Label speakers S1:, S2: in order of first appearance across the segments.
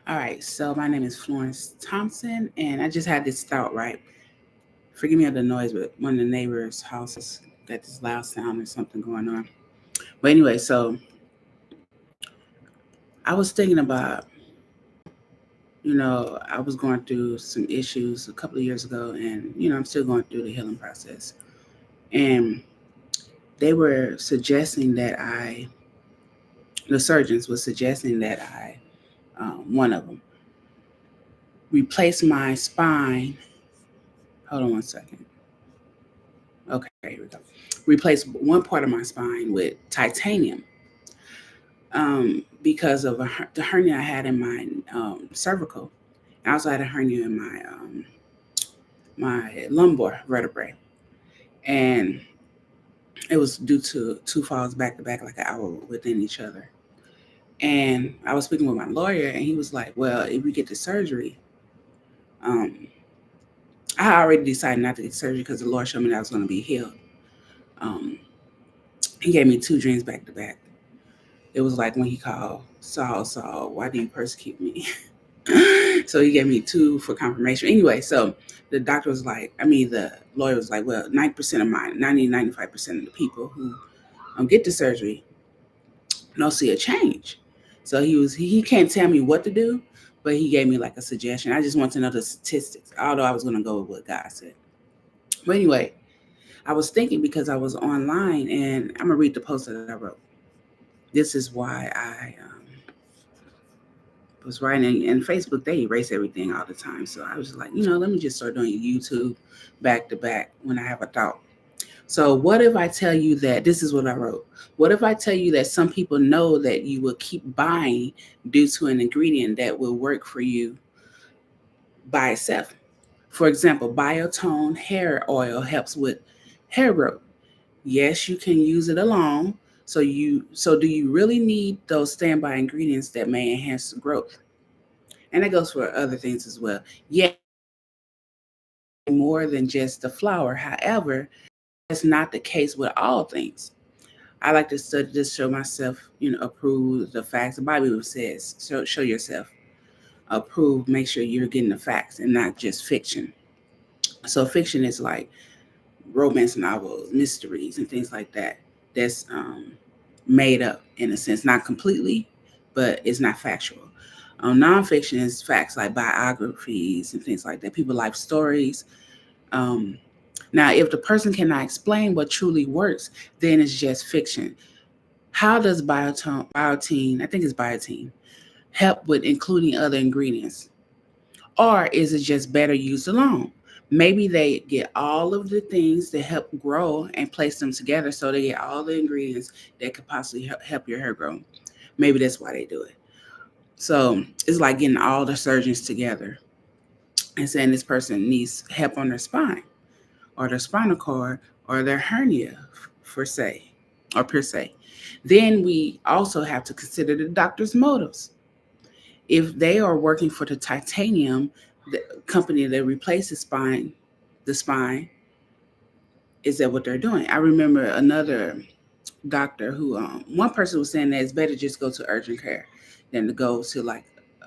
S1: All right, so my name is Florence Thompson, and I just had this thought, right? Forgive me of the noise, but one of the neighbors' houses got this loud sound or something going on. But anyway, so I was thinking about, I was going through some issues a couple of years ago, and, I'm still going through the healing process. And they were suggesting the surgeons were suggesting that one of them, replace my spine. Hold on one second. Okay, here we go. Replace one part of my spine with titanium because of the hernia I had in my cervical. I also had a hernia in my lumbar vertebrae, and it was due to two falls back to back, like an hour within each other. And I was speaking with my lawyer, and he was like, "Well, if we get the surgery, um, I already decided not to get surgery because the Lord showed me that I was going to be healed." Um, he gave me two dreams back to back. It was like when he called, "Saul, Saul, why do you persecute me?" So he gave me two for confirmation. Anyway, so the doctor was like, the lawyer was like, well, 90% of mine, 95% of the people who get the surgery don't see a change. So he can't tell me what to do, but he gave me like a suggestion. I just want to know the statistics, although I was going to go with what God said. But anyway, I was thinking because I was online, and I'm going to read the post that I wrote. This is why I was writing, and Facebook, they erase everything all the time. So I was like, let me just start doing YouTube back to back when I have a thought. So what if I tell you that this is what I wrote? What if I tell you that some people know that you will keep buying due to an ingredient that will work for you by itself? For example, Biotone hair oil helps with hair growth. Yes, you can use it alone. So do you really need those standby ingredients that may enhance growth? And that goes for other things as well. Yeah, more than just the flour. However, that's not the case with all things. I like to study this, show myself, approve the facts. The Bible says, show yourself approved, make sure you're getting the facts and not just fiction. So fiction is like romance novels, mysteries, and things like that. That's made up in a sense, not completely, but it's not factual. Nonfiction is facts like biographies and things like that, people life stories. Um, Now, if the person cannot explain what truly works, then it's just fiction. How does biotine, I think it's biotine, help with including other ingredients? Or is it just better used alone? Maybe they get all of the things that help grow and place them together so they get all the ingredients that could possibly help your hair grow. Maybe that's why they do it. So it's like getting all the surgeons together and saying this person needs help on their spine or their spinal cord or their hernia, for say, or per se. Then we also have to consider the doctor's motives. If they are working for the titanium, the company that replaces the spine, is that what they're doing? I remember another doctor who, one person was saying that it's better just go to urgent care than to go to like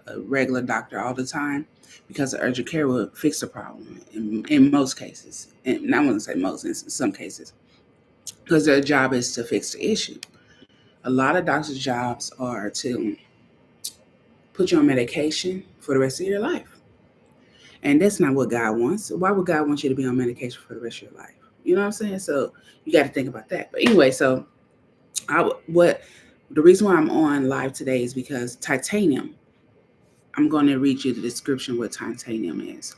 S1: a regular doctor all the time because the urgent care will fix the problem in most cases. And I wouldn't say most, in some cases, because their job is to fix the issue. A lot of doctors' jobs are to put you on medication for the rest of your life. And that's not what God wants. Why would God want you to be on medication for the rest of your life? You know what I'm saying? So you got to think about that. But anyway, so what the reason why I'm on live today is because titanium. I'm going to read you the description what titanium is.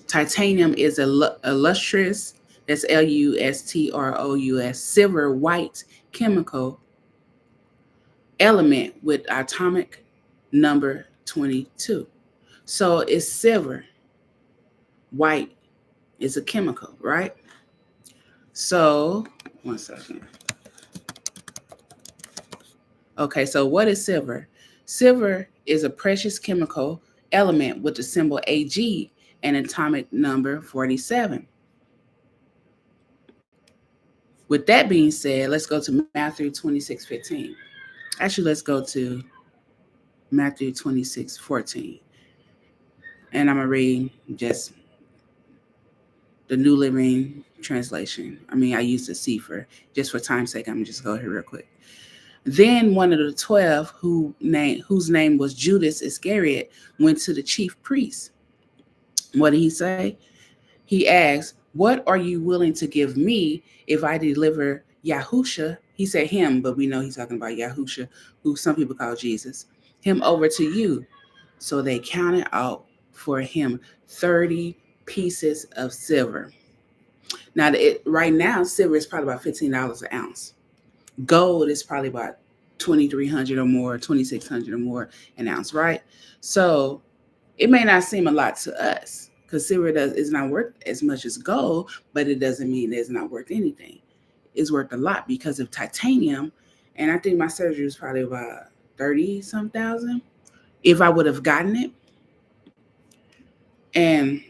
S1: Titanium is a lustrous, that's LUSTROUS, silver white chemical element with atomic number 22. So it's silver, white is a chemical, right? So, one second. Okay, so what is silver? Silver is a precious chemical element with the symbol Ag and atomic number 47. With that being said, let's go to Matthew 26:15. Actually, let's go to Matthew 26:14. And I'm going to read just the New Living Translation. I mean, I used the 𝐶 just for time's sake. I'm going to just go here real quick. Then one of the 12, whose name was Judas Iscariot, went to the chief priests. What did he say? He asked, "What are you willing to give me if I deliver Yahusha?" He said him, but we know he's talking about Yahusha, who some people call Jesus, "him over to you." So they counted out for him 30 pieces of silver. Now, right now, silver is probably about $15 an ounce. Gold is probably about 2,300 or more, 2,600 or more an ounce, right? So it may not seem a lot to us because silver is not worth as much as gold, but it doesn't mean it's not worth anything. It's worth a lot because of titanium. And I think my surgery was probably about 30 some thousand if I would have gotten it. And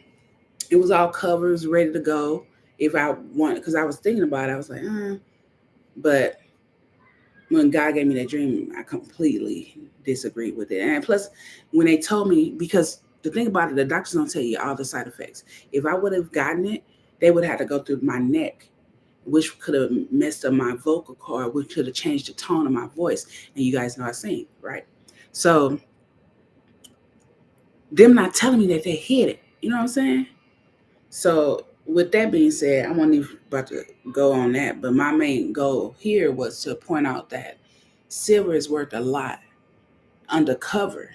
S1: it was all covers ready to go. If I want, because I was thinking about it, I was like, but when God gave me that dream, I completely disagreed with it. And plus, when they told me, because the thing about it, the doctors don't tell you all the side effects. If I would have gotten it, they would have had to go through my neck, which could have messed up my vocal cord, which could have changed the tone of my voice. And you guys know I sing, right? So them not telling me that they hid it, you know what I'm saying? So with that being said, I wasn't even about to go on that, but my main goal here was to point out that silver is worth a lot undercover.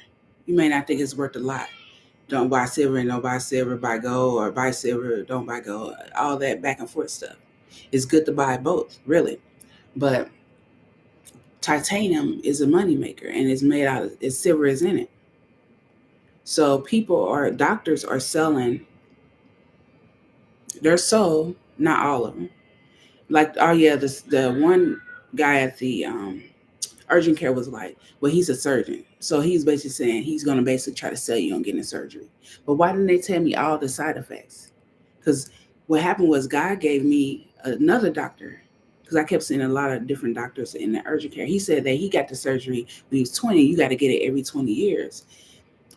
S1: You may not think it's worth a lot. Don't buy silver and don't buy silver, buy gold, or buy silver, don't buy gold. All that back and forth stuff. It's good to buy both, really. But titanium is a moneymaker and it's made out of silver is in it. So doctors are selling their soul, not all of them. Like, oh yeah, the one guy at the urgent care was like, well, he's a surgeon. So he's basically saying he's going to basically try to sell you on getting surgery. But why didn't they tell me all the side effects? Because what happened was God gave me another doctor, because I kept seeing a lot of different doctors in the urgent care. He said that he got the surgery when he was 20. You got to get it every 20 years.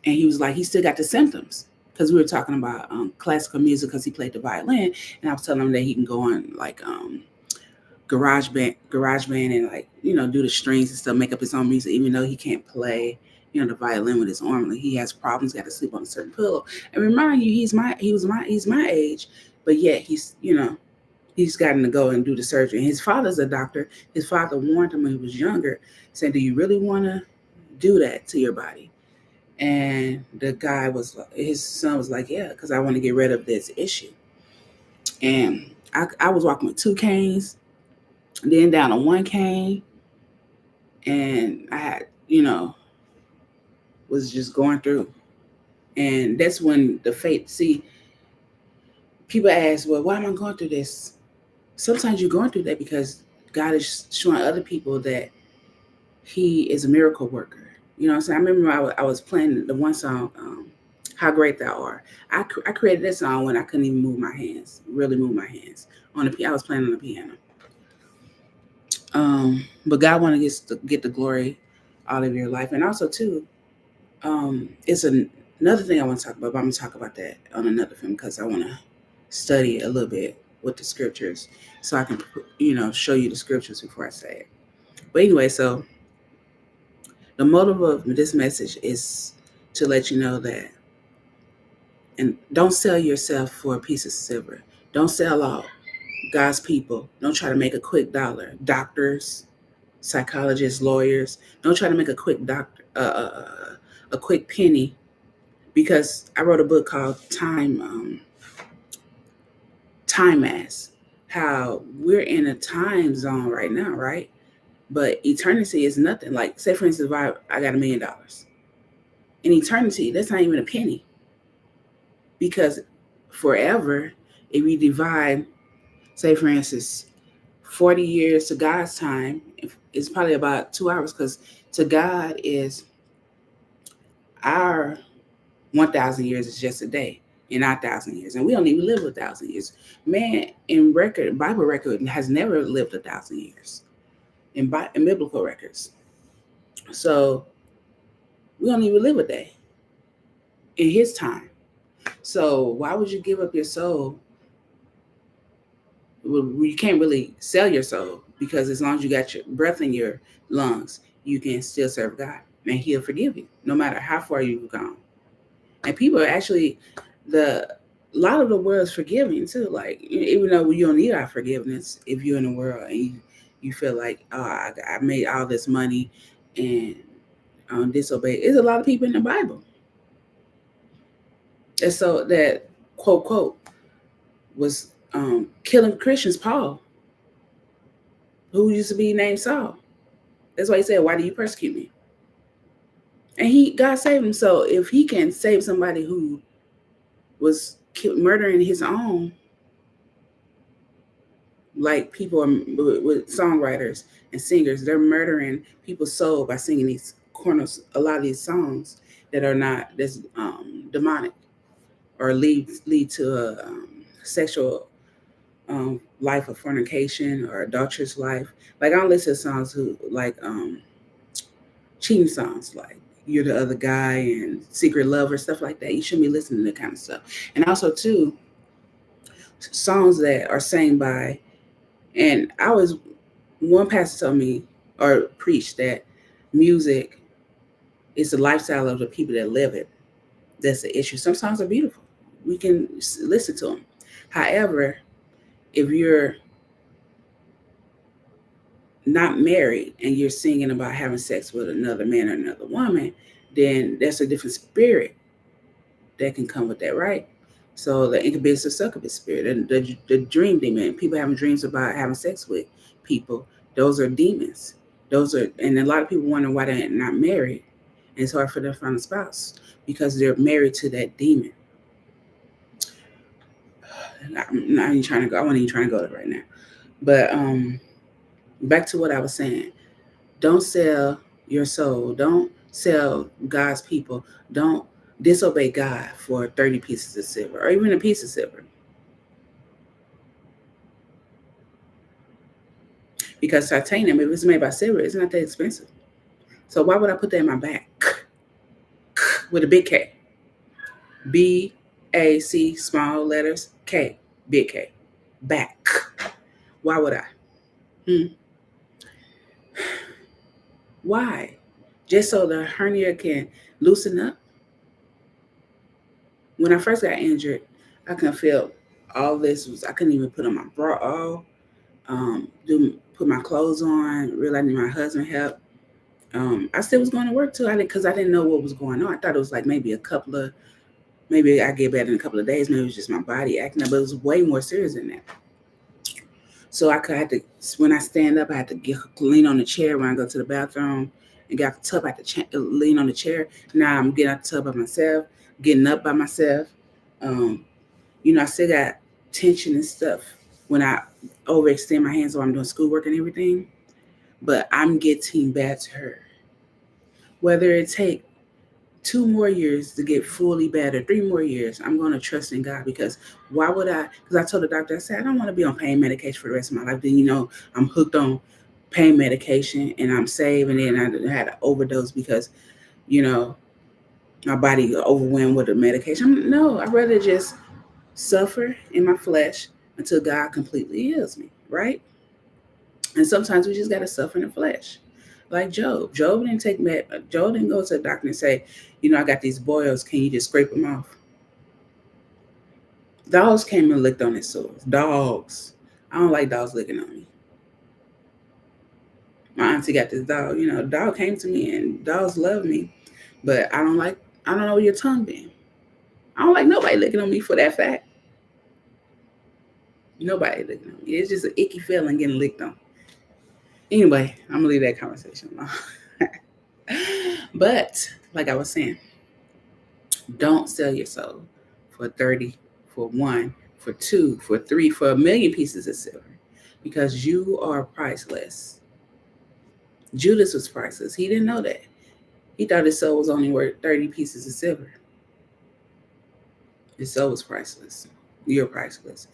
S1: And he was like, he still got the symptoms. Because we were talking about classical music because he played the violin. And I was telling him that he can go on like GarageBand and like, do the strings and stuff, make up his own music, even though he can't play, the violin with his arm. Like, he has problems, got to sleep on a certain pillow. And remind you, he's my age, but yet he's gotten to go and do the surgery. And his father's a doctor. His father warned him when he was younger, saying, "Do you really want to do that to your body?" And his son was like, "Yeah, because I want to get rid of this issue." And I was walking with 2 canes, then down to 1 cane, and I had, was just going through. And that's when the faith, see, people ask, well, why am I going through this? Sometimes you're going through that because God is showing other people that he is a miracle worker. You know what I'm saying? I remember I was playing the one song, How Great Thou Art. I created that song when I couldn't even really move my hands. I was playing on the piano. But God wanted to get the glory out of your life. And also, too, it's another thing I want to talk about, but I'm going to talk about that on another film because I want to study a little bit with the scriptures so I can, show you the scriptures before I say it. But anyway, so the motive of this message is to let you know that, and don't sell yourself for a piece of silver. Don't sell out God's people. Don't try to make a quick dollar. Doctors, psychologists, lawyers, don't try to make a quick penny, because I wrote a book called Time Mass, how we're in a time zone right now, right? But eternity is nothing. Like, say for instance, if I got $1 million. In eternity, that's not even a penny. Because forever, if you divide, say for instance, 40 years to God's time, it's probably about 2 hours, because to God is our 1,000 years is just a day in our 1,000 years. And we don't even live 1,000 years. Man, in Bible record has never lived 1,000 years in biblical records. So we don't even live a day in his time. So why would you give up your soul? Well, you can't really sell your soul, because as long as you got your breath in your lungs, you can still serve God, and He'll forgive you no matter how far you've gone. And people are actually, a lot of the world is forgiving too. Like, even though you don't need our forgiveness, if you're in the world and you feel like, oh, I made all this money and disobey. There's a lot of people in the Bible. And so that quote was killing Christians. Paul, who used to be named Saul. That's why he said, "Why do you persecute me?" And God saved him. So if He can save somebody who was murdering his own, like people are with songwriters and singers, they're murdering people's soul by singing these corners, a lot of these songs that are not that's demonic, or lead to a sexual life of fornication or adulterous life. Like, I don't listen to songs who like cheating songs, like "You're the Other Guy" and "Secret Lover," stuff like that. You shouldn't be listening to that kind of stuff. And also too, songs that are sang by, and one pastor told me or preached that music is the lifestyle of the people that live it. That's the issue. Some songs are beautiful. We can listen to them. However, if you're not married and you're singing about having sex with another man or another woman, then that's a different spirit that can come with that, right? So the incubus or succubus spirit, and the dream demon, people having dreams about having sex with people, those are demons. And a lot of people wonder why they're not married. And it's hard for them to find a spouse because they're married to that demon. I'm not even trying to go. I wasn't even trying to go there right now. But back to what I was saying. Don't sell your soul. Don't sell God's people. Don't disobey God for 30 pieces of silver or even a piece of silver. Because titanium, if it's made by silver, it's not that expensive. So why would I put that in my back with a big K? BAC, small letters, K, big K. Back. Why would I? Why? Just so the hernia can loosen up? When I first got injured, I couldn't feel all this. I couldn't even put on my bra off, put my clothes on, realizing my husband helped. I still was going to work too. Because I didn't know what was going on. I thought it was like maybe maybe I get better in a couple of days. Maybe it was just my body acting up, but it was way more serious than that. So when I stand up, I had to lean on the chair when I go to the bathroom, and got the tub. I had to lean on the chair. Now I'm getting out the tub by myself, getting up by myself. I still got tension and stuff when I overextend my hands while I'm doing schoolwork and everything. But I'm getting better. Whether it take 2 more years to get fully better, 3 more years, I'm going to trust in God, because why would I? Because I told the doctor, I said, I don't want to be on pain medication for the rest of my life. Then, I'm hooked on pain medication and I'm saved. And then I had an overdose because, my body got overwhelmed with the medication. No, I'd rather just suffer in my flesh until God completely heals me, right? And sometimes we just got to suffer in the flesh. Like Job. Job didn't go to the doctor and say, I got these boils. Can you just scrape them off? Dogs came and licked on his sores. Dogs. I don't like dogs licking on me. My auntie got this dog. Dog came to me and dogs love me. But I don't know where your tongue been. I don't like nobody licking on me for that fact. Nobody licking on me. It's just an icky feeling getting licked on. Anyway, I'm going to leave that conversation alone. But, like I was saying, don't sell your soul for 30, for 1, for 2, for 3, for 1,000,000 pieces of silver, because you are priceless. Judas was priceless. He didn't know that. He thought his soul was only worth 30 pieces of silver. His soul was priceless. You're priceless.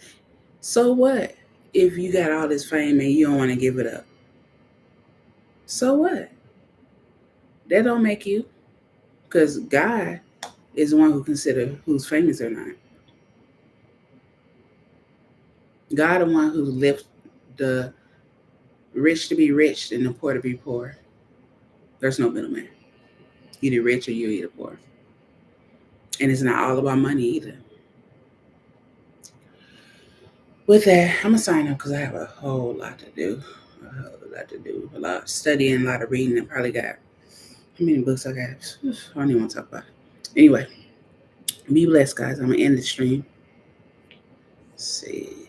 S1: So what if you got all this fame and you don't want to give it up? So what? That don't make you, because God is the one who consider who's famous or not. God the one who left the rich to be rich and the poor to be poor. There's no middleman. You're either rich or you're either poor. And it's not all about money either. With that, I'm going to sign up because I have a whole lot to do. A lot of studying, a lot of reading. I probably got, how many books I got? I don't even want to talk about it. Anyway, be blessed, guys. I'm going to end the stream. Let's see.